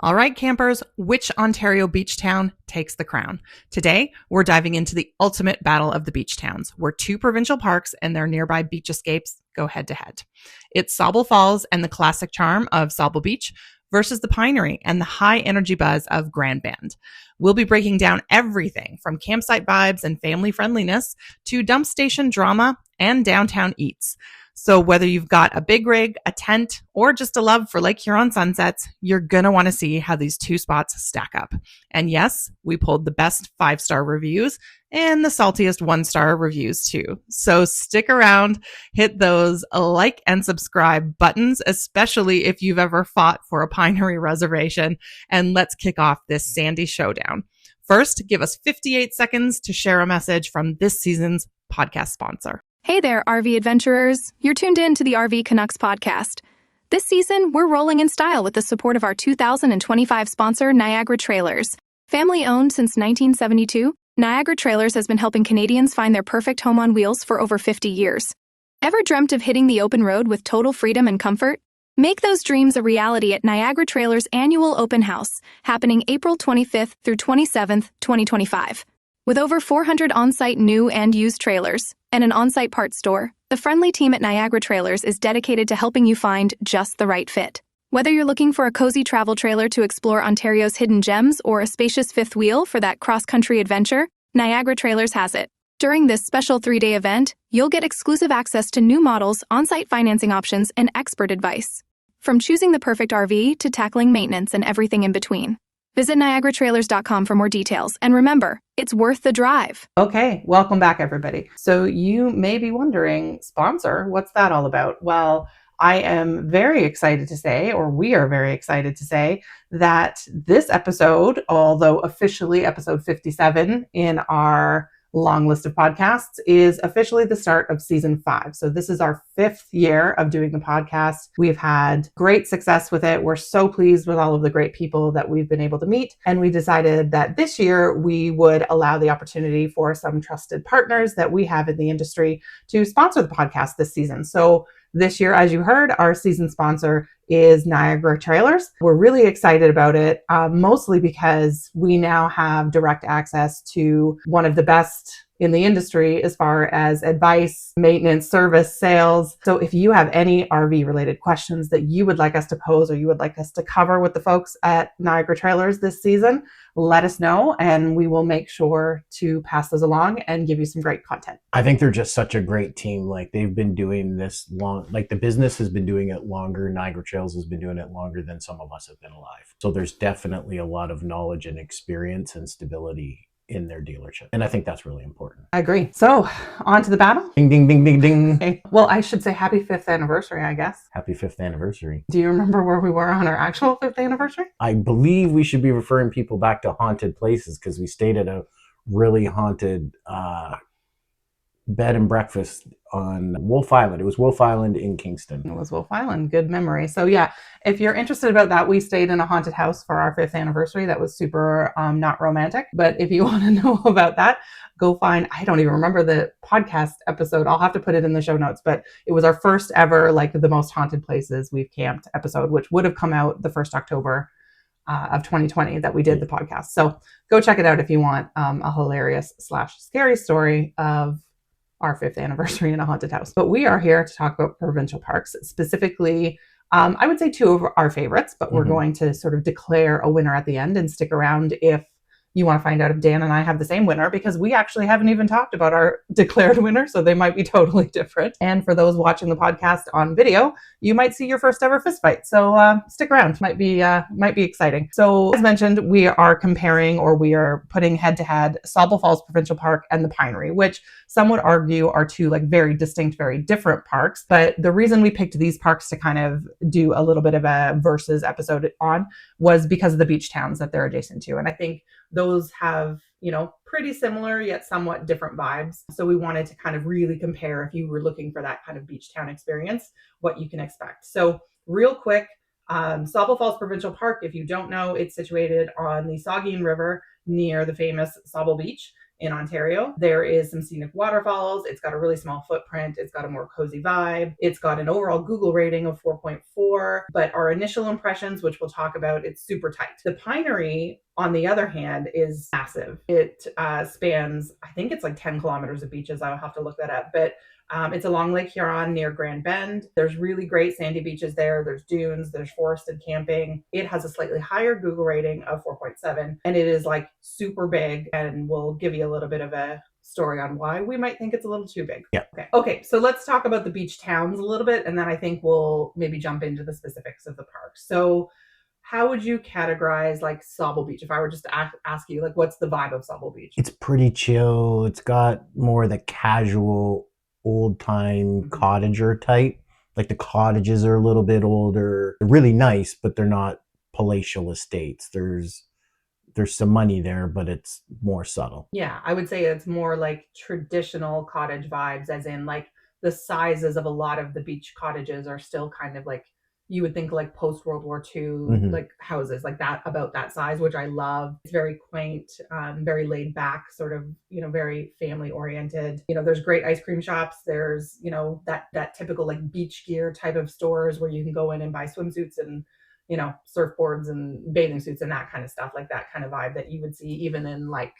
All right, campers, which Ontario beach town takes the crown? Today, we're diving into the ultimate battle of the beach towns, where two provincial parks and their nearby beach escapes go head to head. It's Sauble Falls and the classic charm of Sauble Beach versus the Pinery and the high energy buzz of Grand Band. We'll be breaking down everything from campsite vibes and family friendliness to dump station drama and downtown eats. So whether you've got a big rig, a tent, or just a love for Lake Huron sunsets, you're going to want to see how these two spots stack up. And yes, we pulled the best 5-star reviews and the saltiest 1-star reviews too. So stick around, hit those like and subscribe buttons, especially if you've ever fought for a Pinery reservation. And let's kick off this sandy showdown. First, give us 58 seconds to share a message from this season's podcast sponsor. Hey there, RV adventurers. You're tuned in to the RV Canucks podcast. This season, we're rolling in style with the support of our 2025 sponsor, Niagara Trailers. Family-owned since 1972, Niagara Trailers has been helping Canadians find their perfect home on wheels for over 50 years. Ever dreamt of hitting the open road with total freedom and comfort? Make those dreams a reality at Niagara Trailers' annual open house, happening April 25th through 27th, 2025. With over 400 on-site new and used trailers and an on-site parts store, the friendly team at Niagara Trailers is dedicated to helping you find just the right fit. Whether you're looking for a cozy travel trailer to explore Ontario's hidden gems or a spacious fifth wheel for that cross-country adventure, Niagara Trailers has it. During this special 3-day event, you'll get exclusive access to new models, on-site financing options, and expert advice. From choosing the perfect RV to tackling maintenance and everything in between. Visit NiagaraTrailers.com for more details. And remember, it's worth the drive. Okay, welcome back, everybody. So you may be wondering, sponsor, what's that all about? Well, I am very excited to say, or we are very excited to say, that this episode, although officially episode 57 in our long list of podcasts, is officially the start of season 5. So this is our 5th year of doing the podcast. We've had great success with it. We're so pleased with all of the great people that we've been able to meet. And we decided that this year we would allow the opportunity for some trusted partners that we have in the industry to sponsor the podcast this season. So this year, as you heard, our season sponsor is Niagara Trailers. We're really excited about it, mostly because we now have direct access to one of the best in the industry as far as advice, maintenance, service, sales. So if you have any RV related questions that you would like us to pose or you would like us to cover with the folks at Niagara Trailers this season, let us know and we will make sure to pass those along and give you some great content. I think they're just such a great team. Like, they've been doing this long, like the business has been doing it longer. Niagara Trails has been doing it longer than some of us have been alive. So there's definitely a lot of knowledge and experience and stability in their dealership. And I think that's really important. I agree. So on to the battle. Ding, ding, ding, ding, ding. Okay. Well, I should say happy 5th anniversary, I guess. Happy 5th anniversary. Do you remember where we were on our actual 5th anniversary? I believe we should be referring people back to haunted places because we stayed at a really haunted bed and breakfast on Wolf Island. It was Wolf Island in Kingston. It was Wolf Island. Good memory. So yeah, if you're interested about that, we stayed in a haunted house for our 5th anniversary. That was super not romantic. But if you want to know about that, go find, I don't even remember the podcast episode. I'll have to put it in the show notes. But it was our first ever, like, the most haunted places we've camped episode, which would have come out the 1st October of 2020 that we did the podcast. So go check it out if you want a hilarious / scary story of our 5th anniversary in a haunted house. But we are here to talk about provincial parks, specifically, I would say 2 of our favorites, but we're going to sort of declare a winner at the end and stick around if you want to find out if Dan and I have the same winner, because we actually haven't even talked about our declared winner, so they might be totally different. And for those watching the podcast on video, you might see your first ever fist fight. So stick around, might be exciting. So as mentioned, we are comparing, or we are putting head to head Sauble Falls Provincial Park and the Pinery, which some would argue are 2 like very distinct, very different parks. But the reason we picked these parks to kind of do a little bit of a versus episode on was because of the beach towns that they're adjacent to. And I think those have, you know, pretty similar yet somewhat different vibes. So we wanted to kind of really compare, if you were looking for that kind of beach town experience, what you can expect. So real quick, Sauble Falls Provincial Park, if you don't know, it's situated on the Saugeen River near the famous Sauble Beach. in Ontario. There is some scenic waterfalls. It's got a really small footprint. It's got a more cozy vibe. It's got an overall Google rating of 4.4, but our initial impressions, which we'll talk about, it's super tight. The Pinery, on the other hand, is massive. It spans, I think it's like 10 kilometers of beaches. I'll have to look that up, but it's along Lake Huron near Grand Bend. There's really great sandy beaches there. There's dunes, there's forested camping. It has a slightly higher Google rating of 4.7, and it is like super big, and we'll give you a little bit of a story on why we might think it's a little too big. Yeah. Okay, so let's talk about the beach towns a little bit, and then I think we'll maybe jump into the specifics of the park. So how would you categorize like Sauble Beach? If I were just to ask you, like, what's the vibe of Sauble Beach? It's pretty chill. It's got more the casual, old time cottager type. Like the cottages are a little bit older. They're really nice, but they're not palatial estates. There's some money there, but it's more subtle. Yeah, I would say it's more like traditional cottage vibes, as in like the sizes of a lot of the beach cottages are still kind of like you would think like post World War II like houses like that, about that size, which I love. It's very quaint, very laid back, sort of, very family oriented. There's great ice cream shops. There's, that typical like beach gear type of stores where you can go in and buy swimsuits and surfboards and bathing suits and that kind of stuff, like that kind of vibe that you would see even in like,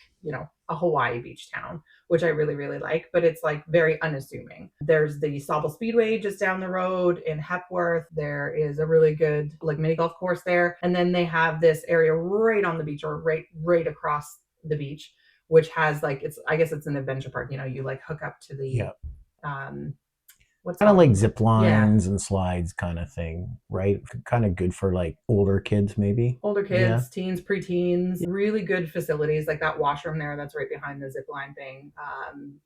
a Hawaii beach town, which I really, really like, but it's like very unassuming. There's the Sauble Speedway just down the road in Hepworth. There is a really good like mini golf course there. And then they have this area right on the beach, or right across the beach, which has like, I guess it's an adventure park. You like hook up to the, what's kind of like zip lines and slides kind of thing, right? Kind of good for like older kids, maybe. Older kids, teens, preteens. Really good facilities. Like that washroom there that's right behind the zip line thing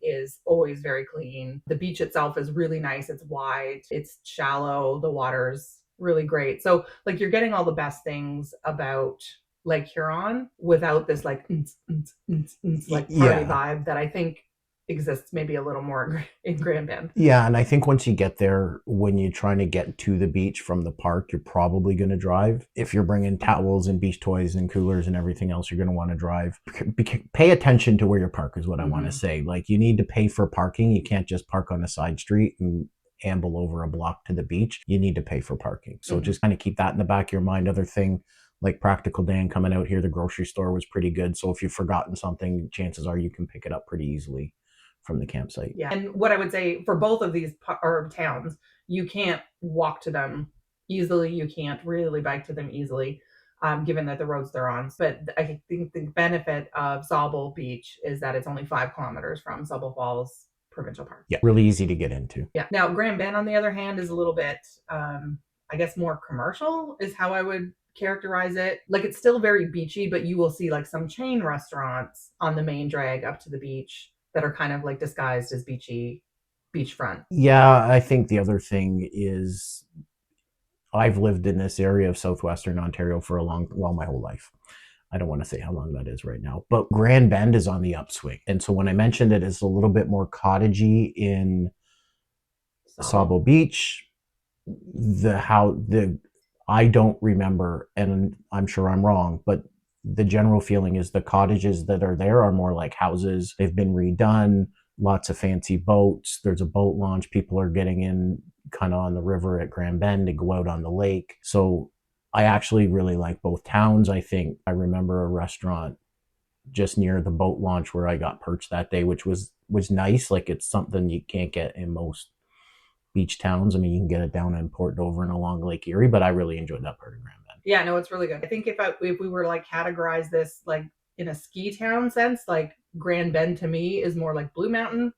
is always very clean. The beach itself is really nice. It's wide, it's shallow, the water's really great. So like you're getting all the best things about Lake Huron without this like like party vibe that I think exists maybe a little more in Grand Bend. Yeah, and I think once you get there, when you're trying to get to the beach from the park, you're probably going to drive. If you're bringing towels and beach toys and coolers and everything else, you're going to want to drive. Pay attention to where your park is what I want to say. Like you need to pay for parking. You can't just park on a side street and amble over a block to the beach. You need to pay for parking. So just kind of keep that in the back of your mind. Other thing, like Practical Dan coming out here, the grocery store was pretty good. So if you've forgotten something, chances are you can pick it up pretty easily from the campsite. Yeah. And what I would say for both of these towns, you can't walk to them easily. You can't really bike to them easily, given that the roads they're on. But I think the benefit of Sauble Beach is that it's only 5 kilometers from Sauble Falls Provincial Park. Yeah, really easy to get into. Yeah. Now, Grand Bend, on the other hand, is a little bit, I guess, more commercial is how I would characterize it. Like it's still very beachy, but you will see like some chain restaurants on the main drag up to the beach that are kind of like disguised as beachfront. Yeah, I think the other thing is I've lived in this area of southwestern Ontario for my whole life. I don't want to say how long that is right now, but Grand Bend is on the upswing. And so when I mentioned it, it's a little bit more cottagey in Sauble Beach. I don't remember, and I'm sure I'm wrong, but the general feeling is the cottages that are there are more like houses. They've been redone, lots of fancy boats. There's a boat launch. People are getting in kind of on the river at Grand Bend to go out on the lake. So I actually really like both towns. I think I remember a restaurant just near the boat launch where I got perched that day, which was nice. Like it's something you can't get in most beach towns. I mean, you can get it down in Port Dover and along Lake Erie, but I really enjoyed that part of Grand Bend. Yeah, no, it's really good. I think if we were like categorize this like in a ski town sense, like Grand Bend to me is more like Blue Mountain,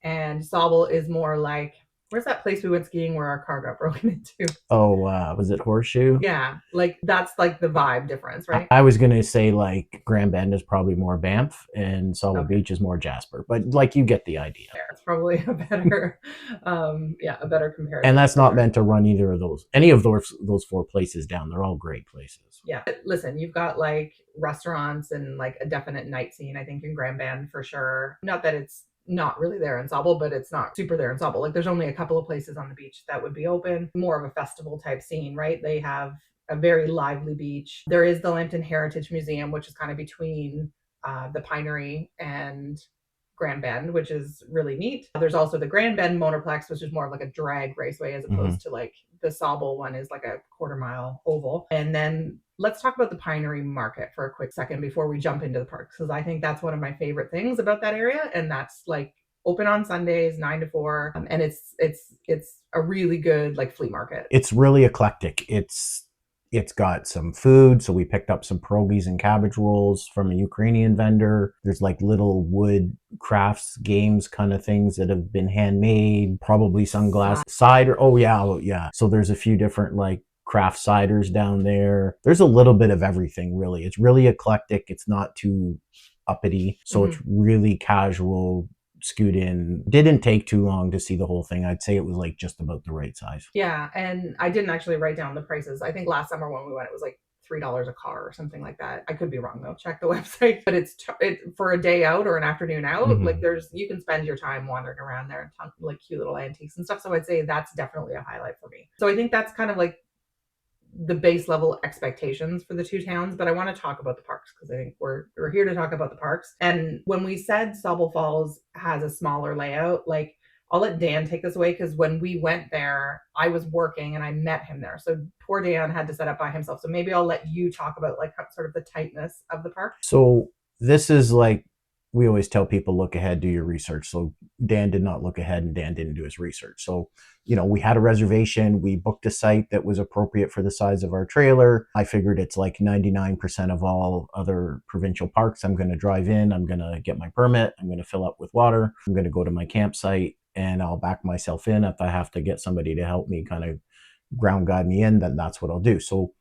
and Sauble is more like, where's that place we went skiing where our car got broken into? Oh, was it Horseshoe? Yeah, like that's like the vibe difference, right? I was going to say like Grand Bend is probably more Banff and Sauble Beach is more Jasper, but like you get the idea. Yeah, it's probably a better, a better comparison. And that's not meant to run either of any of those 4 places down. They're all great places. Yeah, listen, you've got like restaurants and like a definite night scene, I think, in Grand Bend for sure. Not that it's not really there in Sauble, but it's not super there in Sauble. Like there's only a couple of places on the beach that would be open, more of a festival type scene, right? They have a very lively beach. There is the Lambton Heritage Museum, which is kind of between the Pinery and Grand Bend, which is really neat. There's also the Grand Bend Motorplex, which is more of like a drag raceway as opposed to like the Sauble one is like a quarter-mile oval. And then let's talk about the Pinery Market for a quick second before we jump into the parks, because I think that's one of my favorite things about that area, and that's like open on Sundays 9 to 4, and it's a really good like flea market. It's really eclectic. It's got some food, so we picked up some pierogies and cabbage rolls from a Ukrainian vendor. There's like little wood crafts, games kind of things that have been handmade, probably sunglasses, cider. Oh yeah. So there's a few different like craft ciders down there. There's a little bit of everything, really. It's really eclectic. It's not too uppity, so it's really casual. Scoot in. Didn't take too long to see the whole thing. I'd say it was like just about the right size. Yeah, and I didn't actually write down the prices. I think last summer when we went, it was like $3 a car or something like that. I could be wrong though. Check the website. But it's for a day out or an afternoon out. Like you can spend your time wandering around there and like cute little antiques and stuff. So I'd say that's definitely a highlight for me. So I think that's kind of like the base level expectations for the two towns, but I want to talk about the parks because I think we're here to talk about the parks. And when we said Sauble Falls has a smaller layout, like I'll let Dan take this away because when we went there, I was working and I met him there. So poor Dan had to set up by himself. So maybe I'll let you talk about like sort of the tightness of the park. So this is like, we always tell people, look ahead, do your research. So Dan did not look ahead and Dan didn't do his research. So, we had a reservation. We booked a site that was appropriate for the size of our trailer. I figured it's like 99% of all other provincial parks. I'm going to drive in. I'm going to get my permit. I'm going to fill up with water. I'm going to go to my campsite and I'll back myself in. If I have to get somebody to help me kind of ground guide me in, then that's what I'll do. So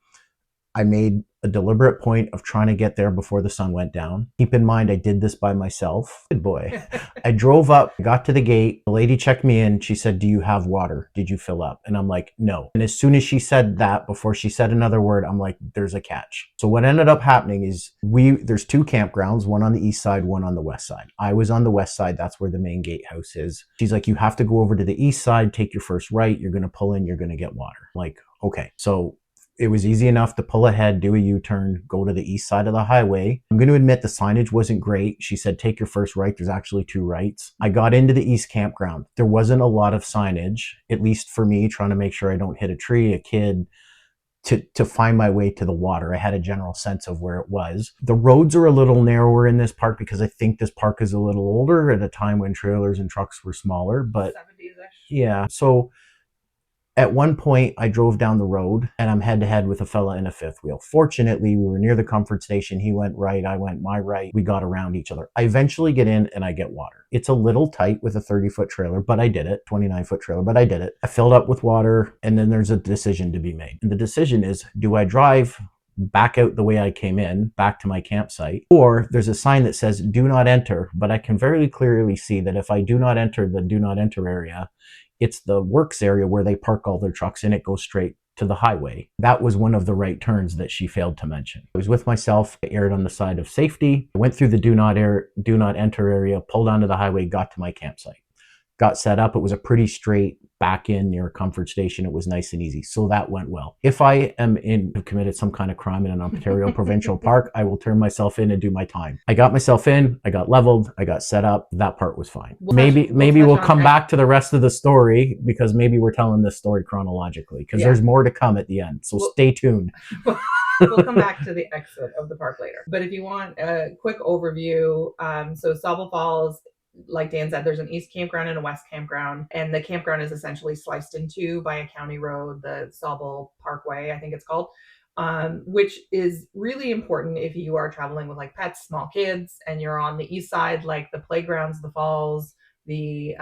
I made a deliberate point of trying to get there before the sun went down. Keep in mind, I did this by myself. Good boy. I drove up, got to the gate. The lady checked me in. She said, "Do you have water? Did you fill up?" And I'm like, "No." And as soon as she said that, before she said another word, I'm like, there's a catch. So what ended up happening is there's two campgrounds, one on the east side, one on the west side. I was on the west side. That's where the main gatehouse is. She's like, "You have to go over to the east side, take your first right. You're going to pull in, you're going to get water." I'm like, okay. So it was easy enough to pull ahead, do a U-turn, go to the east side of the highway. I'm going to admit the signage wasn't great. She said, take your first right. There's actually two rights. I got into the East Campground. There wasn't a lot of signage, at least for me, trying to make sure I don't hit a tree, a kid, to find my way to the water. I had a general sense of where it was. The roads are a little narrower in this park because I think this park is a little older at a time when trailers and trucks were smaller, but 70s-ish. Yeah. So at one point, I drove down the road and I'm head to head with a fella in a fifth wheel. Fortunately, we were near the comfort station. He went right, I went my right. We got around each other. I eventually get in and I get water. It's a little tight with a 30-foot trailer, but I did it. 29-foot trailer, but I did it. I filled up with water, and then there's a decision to be made. And the decision is, do I drive back out the way I came in, back to my campsite, or there's a sign that says do not enter, but I can very clearly see that if I do not enter the do not enter area, it's the works area where they park all their trucks and it goes straight to the highway. That was one of the right turns that she failed to mention. I was with myself, I erred on the side of safety. I went through the do not enter area, pulled onto the highway, got to my campsite. Got set up. It was a pretty straight back in near a comfort station. It was nice and easy. So that went well. If I have committed some kind of crime in an Ontario provincial park, I will turn myself in and do my time. I got myself in, I got leveled, I got set up. That part was fine. Maybe we'll come back to the rest of the story because maybe we're telling this story chronologically because there's more to come at the end. So stay tuned. We'll come back to the exit of the park later. But if you want a quick overview, so Sauble Falls, like Dan said, there's an East Campground and a West Campground, and the campground is essentially sliced in two by a county road, the Sauble Parkway, I think it's called, which is really important if you are traveling with like pets, small kids, and you're on the east side, like the playgrounds, the falls, the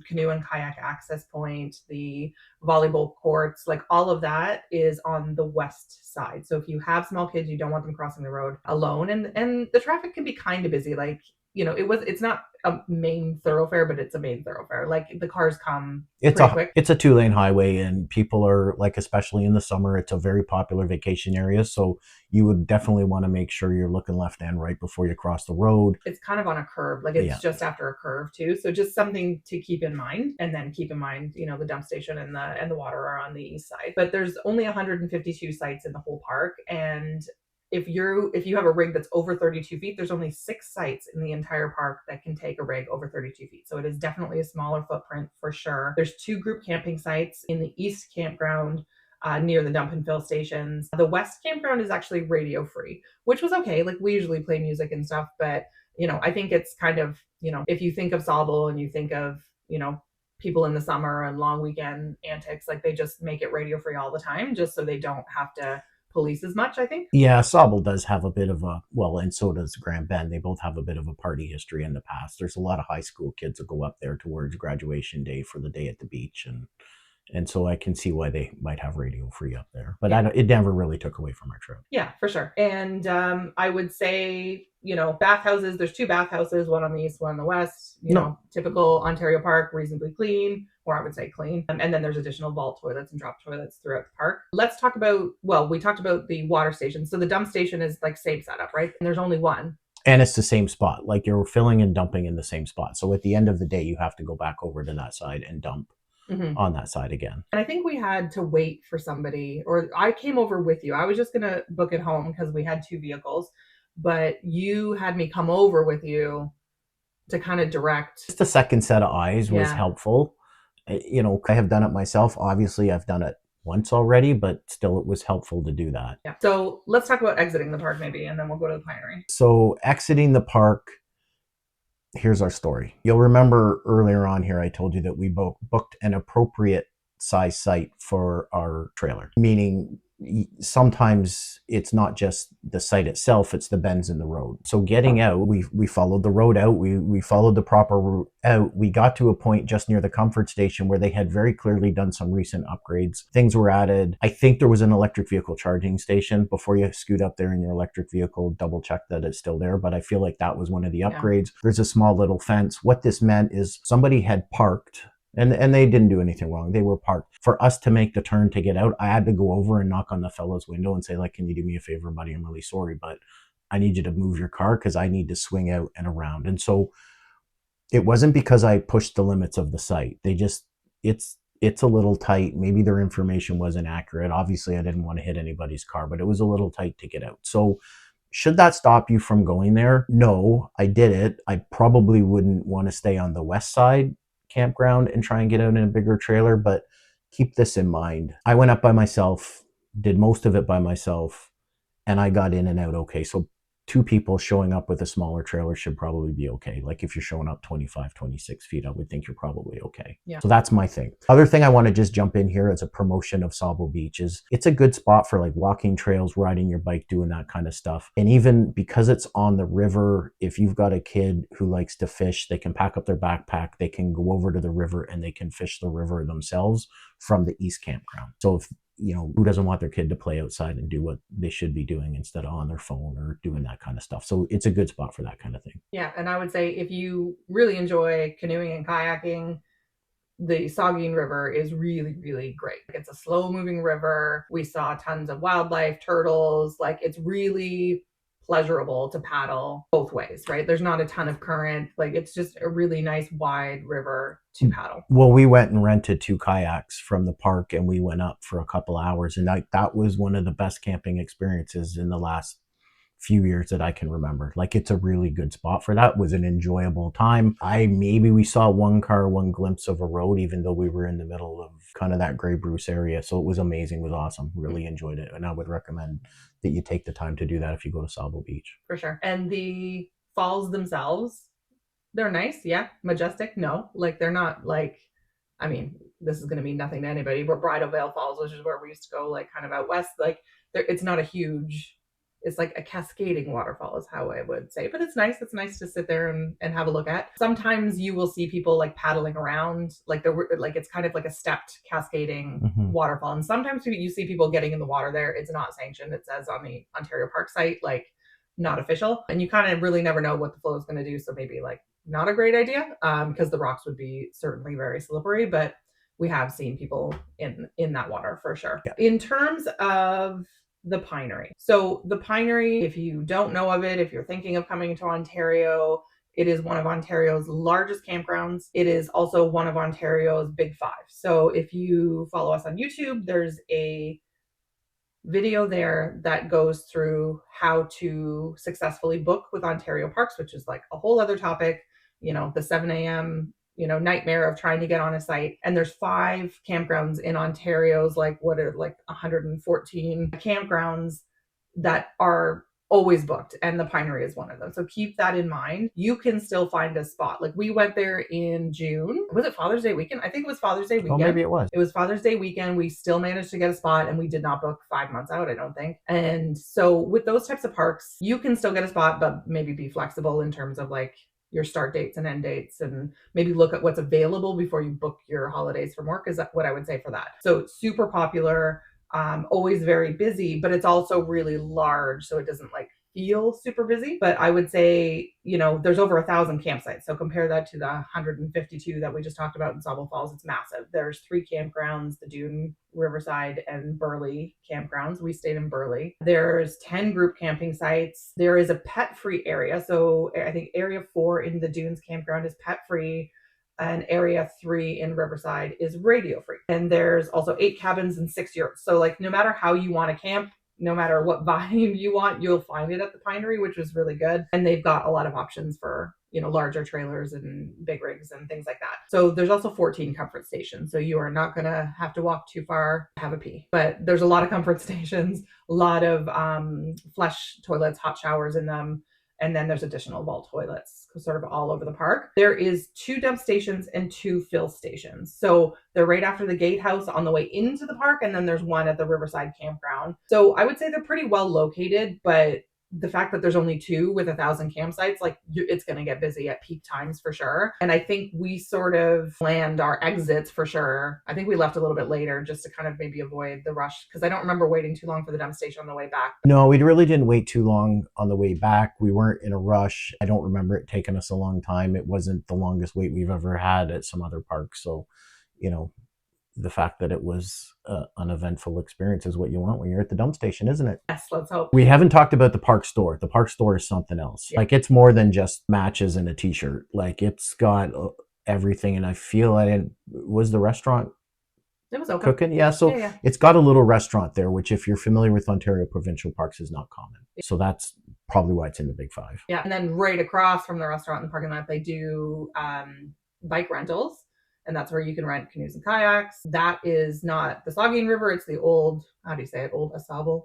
canoe and kayak access point, the volleyball courts, like all of that is on the west side. So if you have small kids, you don't want them crossing the road alone, and the traffic can be kind of busy. Like, it's not a main thoroughfare, but it's a main thoroughfare. Like the cars come quick. It's a 2-lane highway, and people are like, especially in the summer, it's a very popular vacation area. So you would definitely want to make sure you're looking left and right before you cross the road. It's kind of on a curve, like it's just after a curve too. So just something to keep in mind, and then keep in mind, the dump station and the water are on the east side. But there's only 152 sites in the whole park, and if you have a rig that's over 32 feet, there's only 6 sites in the entire park that can take a rig over 32 feet. So it is definitely a smaller footprint for sure. There's 2 group camping sites in the East Campground near the dump and fill stations. The West Campground is actually radio free, which was okay. Like we usually play music and stuff, but I think it's kind of, if you think of Sauble and you think of, people in the summer and long weekend antics, like they just make it radio free all the time just so they don't have to police as much, I think. Yeah, Sauble does have a bit of a, well, and so does Grand Bend. They both have a bit of a party history in the past. There's a lot of high school kids that go up there towards graduation day for the day at the beach, and so I can see why they might have radio free up there. But it never really took away from our trip. Yeah, for sure. And I would say, bathhouses, there's 2 bathhouses, one on the east, one on the west, typical Ontario Park, reasonably clean, or I would say clean. And then there's additional vault toilets and drop toilets throughout the park. Let's talk about, we talked about the water station. So the dump station is like same setup, right? And there's only one. And it's the same spot. Like you're filling and dumping in the same spot. So at the end of the day, you have to go back over to that side and dump. On that side again. And I think we had to wait for somebody, or I came over with you. I was just going to book it home because we had 2 vehicles, but you had me come over with you to kind of direct. Just a second set of eyes was helpful. I have done it myself. Obviously, I've done it once already, but still it was helpful to do that. Yeah. So let's talk about exiting the park maybe, and then we'll go to the Pinery. So exiting the park, here's our story. You'll remember earlier on here, I told you that we booked an appropriate size site for our trailer, meaning sometimes it's not just the site itself, it's the bends in the road. So getting out, we followed the road out, we followed the proper route out. We got to a point just near the comfort station where they had very clearly done some recent upgrades. Things were added. I think there was an electric vehicle charging station. Before you scoot up there in your electric vehicle, double check that it's still there, but I feel like that was one of the upgrades. There's a small little fence. What this meant is somebody had parked, and they didn't do anything wrong. They were parked. For us to make the turn to get out, I had to go over and knock on the fellow's window and say, like, can you do me a favor, buddy? I'm really sorry, but I need you to move your car because I need to swing out and around. And so it wasn't because I pushed the limits of the site. It's a little tight. Maybe their information wasn't accurate. Obviously, I didn't want to hit anybody's car, but it was a little tight to get out. So should that stop you from going there? No, I did it. I probably wouldn't want to stay on the west side campground and try and get out in a bigger trailer, but keep this in mind. I went up by myself, did most of it by myself, and I got in and out okay. So 2 people showing up with a smaller trailer should probably be okay. Like if you're showing up 25, 26 feet, I would think you're probably okay. Yeah. So that's my thing. Other thing I want to just jump in here as a promotion of Sauble Beach is it's a good spot for like walking trails, riding your bike, doing that kind of stuff. And even because it's on the river, if you've got a kid who likes to fish, they can pack up their backpack, they can go over to the river and they can fish the river themselves from the East Campground. So if who doesn't want their kid to play outside and do what they should be doing instead of on their phone or doing that kind of stuff? So it's a good spot for that kind of thing. Yeah. And I would say if you really enjoy canoeing and kayaking, the Saugeen River is really, really great. It's a slow moving river. We saw tons of wildlife, turtles. Like it's really pleasurable to paddle both ways, right? There's not a ton of current. Like it's just a really nice wide river to paddle. Well, we went and rented 2 kayaks from the park and we went up for a couple hours, and that was one of the best camping experiences in the last few years that I can remember. Like it's a really good spot for that. It was an enjoyable time. Maybe we saw one glimpse of a road, even though we were in the middle of kind of that Grey Bruce area. So it was amazing. It was awesome. Really enjoyed it. And I would recommend that you take the time to do that if you go to Sauble Beach. For sure. And the falls themselves, they're nice. Yeah. Majestic. No, like they're not like, I mean, this is going to mean nothing to anybody, but Bridal Veil Falls, which is where we used to go, like kind of out west, like it's not a huge, it's like a cascading waterfall is how I would say, but it's nice. It's nice to sit there and have a look at. Sometimes you will see people like paddling around, like it's kind of like a stepped cascading waterfall. And sometimes you see people getting in the water there. It's not sanctioned. It says on the Ontario Park site, like not official. And you kind of really never know what the flow is going to do. So maybe like not a great idea because the rocks would be certainly very slippery, but we have seen people in that water for sure. Yeah. In terms of the Pinery. So the Pinery, if you don't know of it, if you're thinking of coming to Ontario, it is one of Ontario's largest campgrounds. It is also one of Ontario's big 5. So if you follow us on YouTube, there's a video there that goes through how to successfully book with Ontario Parks, which is like a whole other topic, the 7 a.m., nightmare of trying to get on a site. And there's 5 campgrounds in Ontario's, like, what are like 114 campgrounds that are always booked, and the Pinery is one of them. So keep that in mind. You can still find a spot. Like, we went there in June. Was it Father's Day weekend? I think it was Father's Day weekend. Oh, maybe it was. It was Father's Day weekend. We still managed to get a spot, and we did not book 5 months out, I don't think. And so with those types of parks, you can still get a spot, but maybe be flexible in terms of like your start dates and end dates, and maybe look at what's available before you book your holidays from work, is what I would say for that. So super popular, always very busy, but it's also really large, so it doesn't like feel super busy. But I would say, there's over 1,000 campsites. So compare that to the 152 that we just talked about in Sauble Falls. It's massive. There's 3 campgrounds, the Dune, Riverside, and Burley campgrounds. We stayed in Burley. There's 10 group camping sites. There is a pet-free area. So I think area 4 in the Dunes campground is pet-free, and area 3 in Riverside is radio free. And there's also 8 cabins and 6 yurts. So like, no matter how you want to camp, no matter what vibe you want, you'll find it at the Pinery, which was really good. And they've got a lot of options for, larger trailers and big rigs and things like that. So there's also 14 comfort stations. So you are not going to have to walk too far to have a pee. But there's a lot of comfort stations, a lot of flush toilets, hot showers in them. And then there's additional vault toilets sort of all over the park. There is 2 dump stations and 2 fill stations. So they're right after the gatehouse on the way into the park. And then there's one at the Riverside campground. So I would say they're pretty well located, but the fact that there's only 2 with 1,000 campsites, like, it's going to get busy at peak times for sure. And I think we sort of planned our exits for sure. I think we left a little bit later just to kind of maybe avoid the rush, because I don't remember waiting too long for the dump station on the way back. No, we really didn't wait too long on the way back. We weren't in a rush. I don't remember it taking us a long time. It wasn't the longest wait we've ever had at some other parks. So, the fact that it was an eventful experience is what you want when you're at the dump station, isn't it? Yes, let's hope. We haven't talked about the park store. The park store is something else. Yeah. Like, it's more than just matches and a t-shirt. Like, it's got everything. And I feel was the restaurant it was okay. Cooking? Yeah. So yeah. It's got a little restaurant there, which if you're familiar with Ontario Provincial Parks is not common. So that's probably why it's in the Big 5. Yeah. And then right across from the restaurant in the parking lot, they do bike rentals. And that's where you can rent canoes and kayaks. That is not the Saugeen River. It's the old, how do you say it? Old Sauble?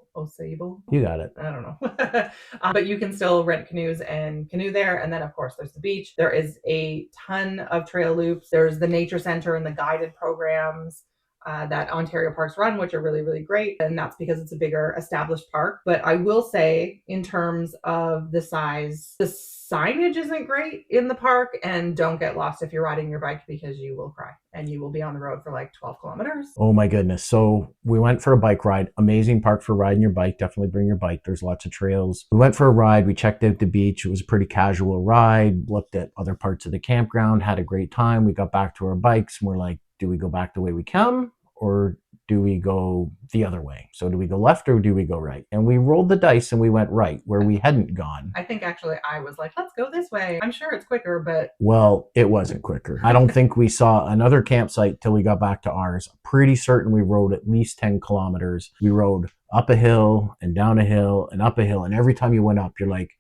You got it. I don't know. But you can still rent canoes and canoe there. And then, of course, there's the beach. There is a ton of trail loops. There's the nature center and the guided programs that Ontario Parks run, which are really, really great. And that's because it's a bigger established park. But I will say, in terms of the size, the signage isn't great in the park, and don't get lost if you're riding your bike, because you will cry and you will be on the road for like 12 kilometers. Oh my goodness. So we went for a bike ride. Amazing park for riding your bike. Definitely bring your bike. There's lots of trails. We went for a ride. We checked out the beach. It was a pretty casual ride. Looked at other parts of the campground. Had a great time. We got back to our bikes and we're like, do we go back the way we come, or do we go the other way? So do we go left or do we go right? And we rolled the dice and we went right, where we hadn't gone. I think actually I was like, let's go this way. I'm sure it's quicker, but... Well, it wasn't quicker. I don't think we saw another campsite till we got back to ours. Pretty certain we rode at least 10 kilometers. We rode up a hill and down a hill and up a hill. And every time you went up, you're like,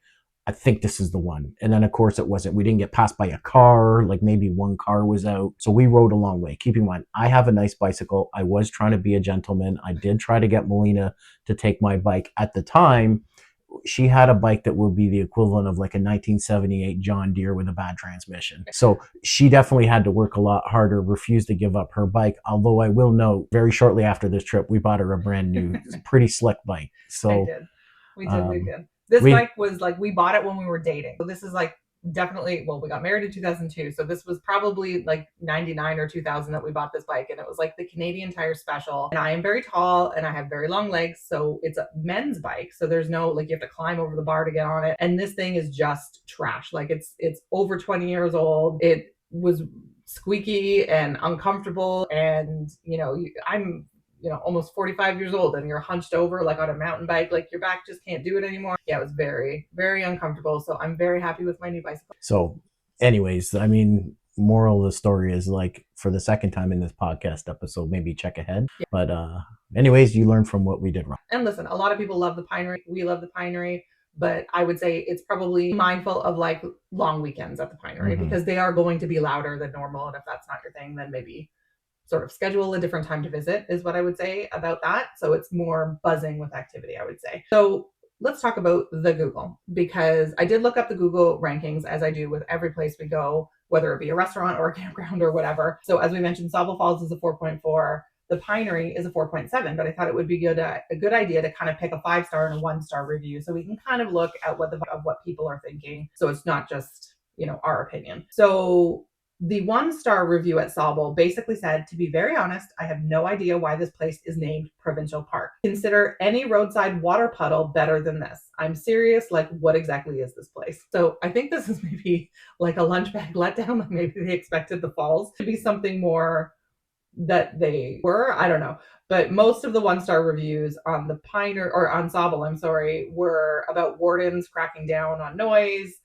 I think this is the one. And then, of course, it wasn't. We didn't get passed by a car. Like, maybe one car was out. So we rode a long way. Keep in mind, I have a nice bicycle. I was trying to be a gentleman. I did try to get Melina to take my bike. At the time, she had a bike that would be the equivalent of like a 1978 John Deere with a bad transmission. So she definitely had to work a lot harder, refused to give up her bike. Although I will note, very shortly after this trip, we bought her a brand new, pretty slick bike. So I did. We did. This bike was like, we bought it when we were dating. So this is like definitely, well, we got married in 2002. So this was probably like 99 or 2000 that we bought this bike. And it was like the Canadian Tire Special. And I am very tall and I have very long legs. So it's a men's bike. So there's no, like, you have to climb over the bar to get on it. And this thing is just trash. Like, it's over 20 years old. It was squeaky and uncomfortable. And, I'm almost 45 years old, and you're hunched over like on a mountain bike, like your back just can't do it anymore. Yeah, it was very, very uncomfortable. So I'm very happy with my new bicycle. So anyways, I mean, moral of the story is like for the second time in this podcast episode, maybe check ahead. Yeah. But anyways, you learn from what we did wrong. And listen, a lot of people love the Pinery. We love the Pinery, but I would say it's probably mindful of like long weekends at the Pinery because they are going to be louder than normal. And if that's not your thing, then maybe sort of schedule a different time to visit is what I would say about that. So it's more buzzing with activity, I would say. So let's talk about the Google, because I did look up the Google rankings as I do with every place we go, whether it be a restaurant or a campground or whatever. So as we mentioned, Sauble Falls is a 4.4. The Pinery is a 4.7, but I thought it would be a good idea to kind of pick a 5-star and a 1-star review so we can kind of look at what people are thinking. So it's not just, our opinion. So the 1-star review at Sauble basically said, to be very honest, I have no idea why this place is named Provincial Park. Consider any roadside water puddle better than this. I'm serious, like what exactly is this place? So I think this is maybe like a lunch bag letdown. Like maybe they expected the falls to be something more that they were. I don't know. But most of the 1-star reviews on the on Sauble, were about wardens cracking down on noise,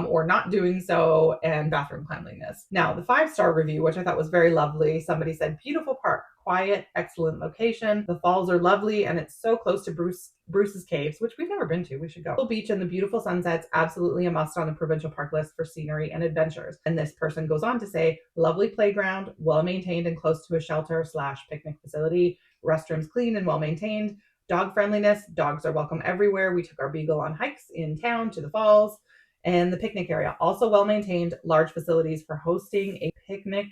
or not doing so, and bathroom cleanliness. Now, the 5-star review, which I thought was very lovely, somebody said, beautiful park, quiet, excellent location. The falls are lovely, and it's so close to Bruce's Caves, which we've never been to. We should go. Sauble Beach and the beautiful sunsets, absolutely a must on the provincial park list for scenery and adventures. And this person goes on to say, lovely playground, well-maintained and close to a shelter/picnic facility, restrooms clean and well-maintained, dog friendliness, dogs are welcome everywhere. We took our beagle on hikes in town to the falls. And the picnic area, also well-maintained, large facilities for hosting a picnic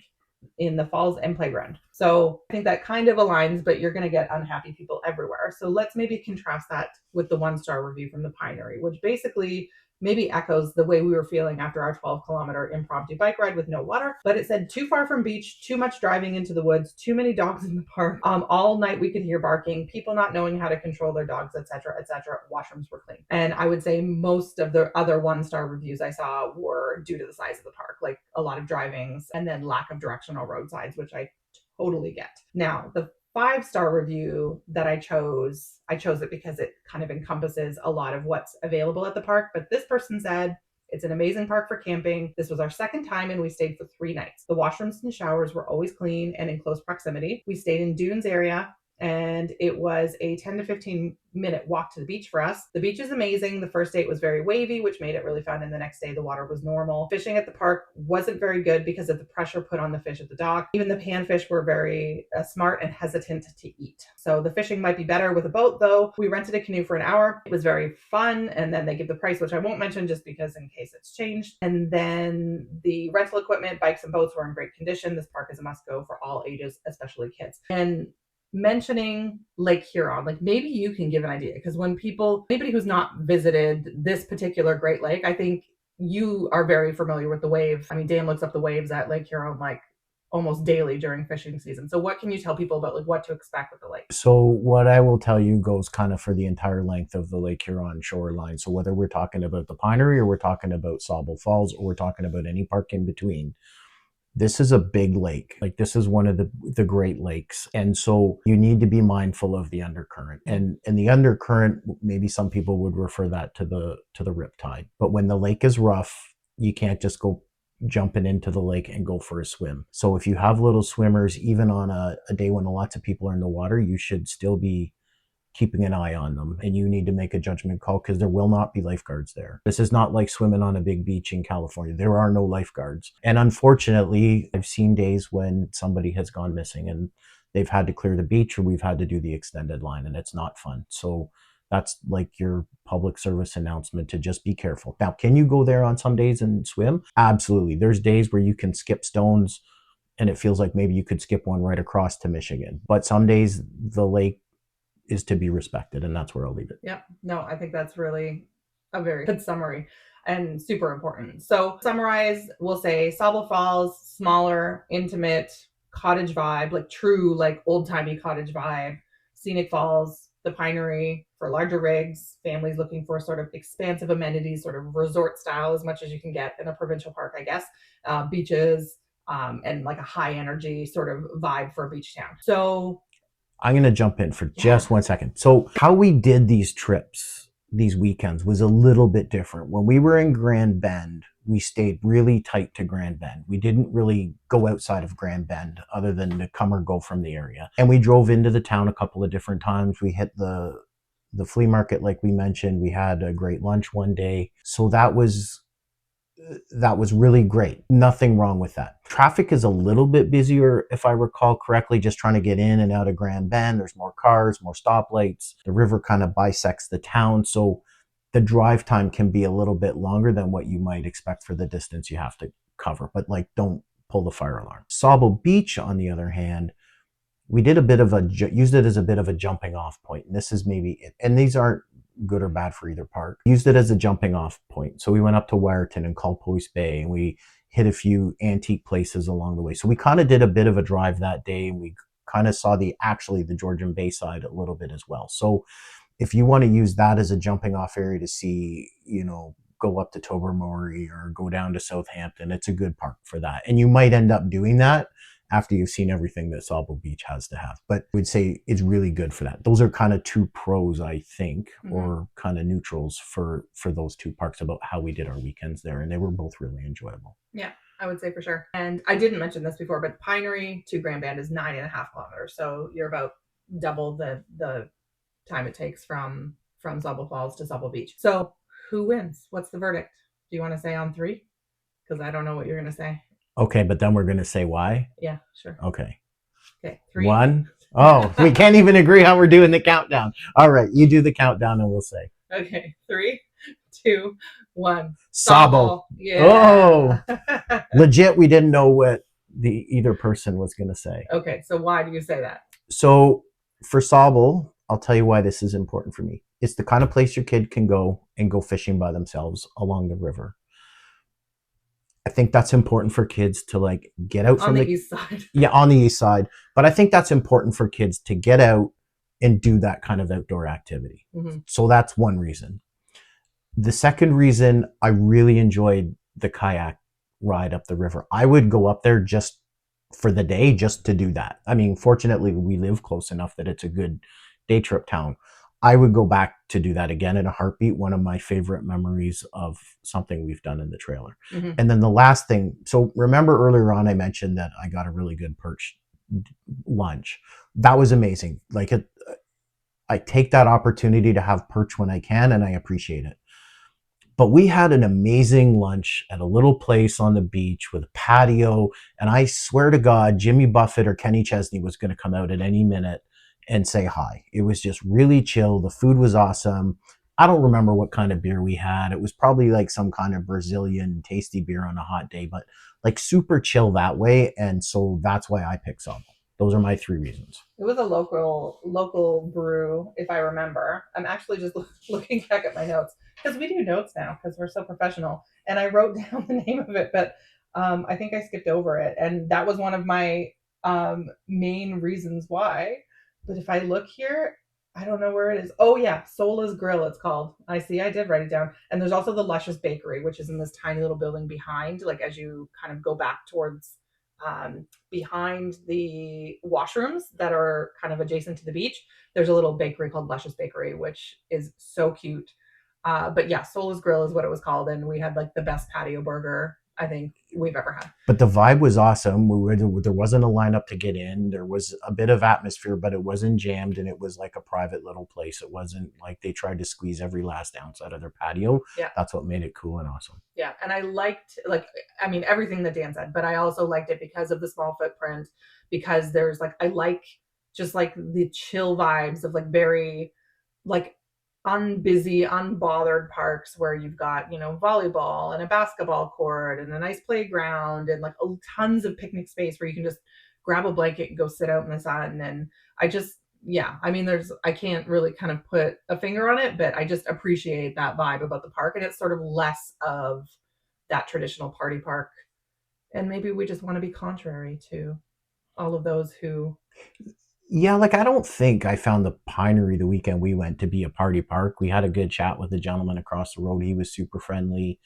in the falls and playground. So I think that kind of aligns, but you're going to get unhappy people everywhere. So let's maybe contrast that with the 1-star review from the Pinery, which basically maybe echoes the way we were feeling after our 12-kilometer impromptu bike ride with no water. But it said, too far from beach, too much driving into the woods, too many dogs in the park. All night we could hear barking, people not knowing how to control their dogs, etc., etc. Washrooms were clean. And I would say most of the other 1-star reviews I saw were due to the size of the park, like a lot of drivings and then lack of directional roadsides, which I totally get. Now, the 5-star review that I chose it because it kind of encompasses a lot of what's available at the park. But this person said, it's an amazing park for camping. This was our second time and we stayed for 3 nights. The washrooms and showers were always clean and in close proximity. We stayed in Dunes area and it was a 10 to 15 minute walk to the beach for us. The beach is amazing. The first date was very wavy, which made it really fun. And the next day the water was normal. Fishing at the park wasn't very good because of the pressure put on the fish at the dock. Even the panfish were very smart and hesitant to eat. So the fishing might be better with a boat though. We rented a canoe for an hour. It was very fun. And then they give the price, which I won't mention just because in case it's changed. And then the rental equipment, bikes and boats were in great condition. This park is a must go for all ages, especially kids. And mentioning Lake Huron, like maybe you can give an idea, because when anybody who's not visited this particular Great Lake, I think you are very familiar with the waves. I mean, Dan looks up the waves at Lake Huron like almost daily during fishing season. So what can you tell people about like what to expect with the lake? So what I will tell you goes kind of for the entire length of the Lake Huron shoreline. So whether we're talking about the Pinery or we're talking about Sauble Falls or we're talking about any park in between, this is a big lake. Like this is one of the Great Lakes. And so you need to be mindful of the undercurrent. And the undercurrent, maybe some people would refer that to the riptide. But when the lake is rough, you can't just go jumping into the lake and go for a swim. So if you have little swimmers, even on a day when lots of people are in the water, you should still be keeping an eye on them, and you need to make a judgment call because there will not be lifeguards there. This is not like swimming on a big beach in California. There are no lifeguards. And unfortunately, I've seen days when somebody has gone missing and they've had to clear the beach or we've had to do the extended line, and it's not fun. So that's like your public service announcement to just be careful. Now, can you go there on some days and swim? Absolutely. There's days where you can skip stones and it feels like maybe you could skip one right across to Michigan. But some days the lake is to be respected, and that's where I'll leave it. Yeah, no, I think that's really a very good summary and super important. So summarize, we'll say Sauble Falls, smaller, intimate, cottage vibe, like true, like old-timey cottage vibe. Scenic Falls, the Pinery for larger rigs, families looking for sort of expansive amenities, sort of resort style as much as you can get in a provincial park, I guess. Beaches, and like a high energy sort of vibe for a beach town. So I'm going to jump in for just 1 second. So how we did these trips, these weekends, was a little bit different. When we were in Grand Bend, we stayed really tight to Grand Bend. We didn't really go outside of Grand Bend other than to come or go from the area. And we drove into the town a couple of different times. We hit the flea market, like we mentioned. We had a great lunch one day. So that was really great. Nothing wrong with that. Traffic is a little bit busier, if I recall correctly, just trying to get in and out of Grand Bend. There's more cars, more stoplights. The river kind of bisects the town. So the drive time can be a little bit longer than what you might expect for the distance you have to cover. But like, don't pull the fire alarm. Sauble Beach, on the other hand, we did used it as a bit of a jumping off point. And this is maybe it. And these aren't good or bad for either park. Used it as a jumping off point. So we went up to Wyerton and Culpoise Bay, and we hit a few antique places along the way. So we kind of did a bit of a drive that day, and we kind of saw the Georgian Bay side a little bit as well. So if you want to use that as a jumping off area to see, go up to Tobermory or go down to Southampton, it's a good park for that. And you might end up doing that after you've seen everything that Sauble Beach has to have. But I would say it's really good for that. Those are kind of two pros, I think, or kind of neutrals for those two parks about how we did our weekends there. And they were both really enjoyable. Yeah, I would say for sure. And I didn't mention this before, but Pinery to Grand Bend is 9.5 kilometers. So you're about double the time it takes from Sauble Falls to Sauble Beach. So who wins? What's the verdict? Do you want to say on 3? Because I don't know what you're going to say. Okay, but then we're going to say why? Yeah, sure. Okay. 3. 1. Oh, we can't even agree how we're doing the countdown. All right, you do the countdown and we'll say. Okay, 3, 2, 1. Sauble. Yeah. Oh, legit, we didn't know what either person was going to say. Okay, so why do you say that? So for Sauble, I'll tell you why this is important for me. It's the kind of place your kid can go and go fishing by themselves along the river. I think that's important for kids to like get out from the east side. Yeah, on the east side. But I think that's important for kids to get out and do that kind of outdoor activity. Mm-hmm. So that's one reason. The second reason, I really enjoyed the kayak ride up the river. I would go up there just for the day, just to do that. I mean, fortunately, we live close enough that it's a good day trip town. I would go back to do that again in a heartbeat. One of my favorite memories of something we've done in the trailer. Mm-hmm. And then the last thing, so remember earlier on I mentioned that I got a really good perch lunch. That was amazing. Like I take that opportunity to have perch when I can, and I appreciate it. But we had an amazing lunch at a little place on the beach with a patio, and I swear to God, Jimmy Buffett or Kenny Chesney was going to come out at any minute and say hi. It was just really chill. The food was awesome. I don't remember what kind of beer we had. It was probably like some kind of Brazilian tasty beer on a hot day, but like super chill that way. And so that's why I picked Sauble. Those are my 3 reasons. It was a local brew, if I remember. I'm actually just looking back at my notes because we do notes now because we're so professional. And I wrote down the name of it, but I think I skipped over it. And that was one of my main reasons why. But if I look here, I don't know where it is. Oh yeah, Sola's Grill it's called. I did write it down. And there's also the Luscious Bakery, which is in this tiny little building behind, like as you kind of go back towards behind the washrooms that are kind of adjacent to the beach. There's a little bakery called Luscious Bakery, which is so cute. But yeah, Sola's Grill is what it was called. And we had like the best patio burger I think we've ever had. But the vibe was awesome. There wasn't a lineup to get in. There was a bit of atmosphere, but it wasn't jammed, and it was like a private little place. It wasn't like they tried to squeeze every last ounce out of their patio. Yeah. That's what made it cool and awesome. Yeah, and I liked, everything that Dan said, but I also liked it because of the small footprint, because there's I like just the chill vibes of very unbusy, unbothered parks where you've got, volleyball and a basketball court and a nice playground and tons of picnic space where you can just grab a blanket and go sit out in the sun. And I can't really kind of put a finger on it, but I just appreciate that vibe about the park. And it's sort of less of that traditional party park. And maybe we just want to be contrary to all of those who... Yeah, I don't think I found the Pinery the weekend we went to be a party park. We had a good chat with the gentleman across the road. He was super friendly.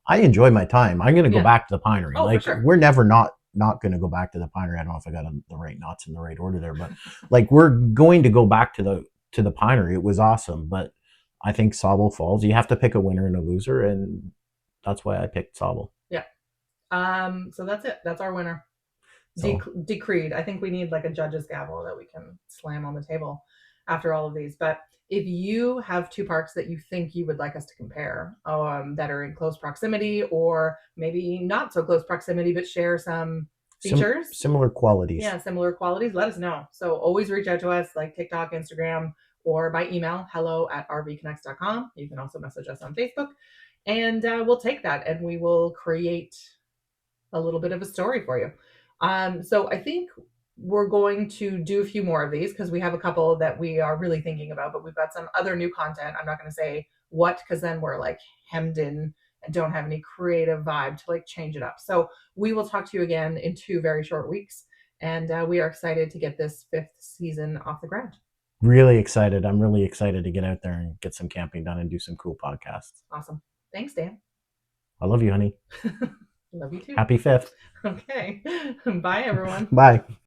I enjoyed my time. I'm going to go back to the Pinery. Oh, for sure. We're never not going to go back to the Pinery. I don't know if I got the right knots in the right order there, but we're going to go back to the Pinery. It was awesome. But I think Sauble Falls, you have to pick a winner and a loser. And that's why I picked Sauble. Yeah. So that's it. That's our winner. So Decreed. I think we need like a judge's gavel that we can slam on the table after all of these. But if you have two parks that you think you would like us to compare, that are in close proximity, or maybe not so close proximity, but share some features, similar qualities. Yeah, similar qualities, let us know. So always reach out to us, like TikTok, Instagram, or by email, hello@rvconnects.com. You can also message us on Facebook, and we'll take that and we will create a little bit of a story for you. So I think we're going to do a few more of these because we have a couple that we are really thinking about, but we've got some other new content. I'm not going to say what, because then we're like hemmed in and don't have any creative vibe to like change it up. So we will talk to you again in 2 very short weeks. And we are excited to get this 5th season off the ground. Really excited. I'm really excited to get out there and get some camping done and do some cool podcasts. Awesome. Thanks, Dan. I love you, honey. Love you too. Happy 5th. Okay. Bye, everyone. Bye.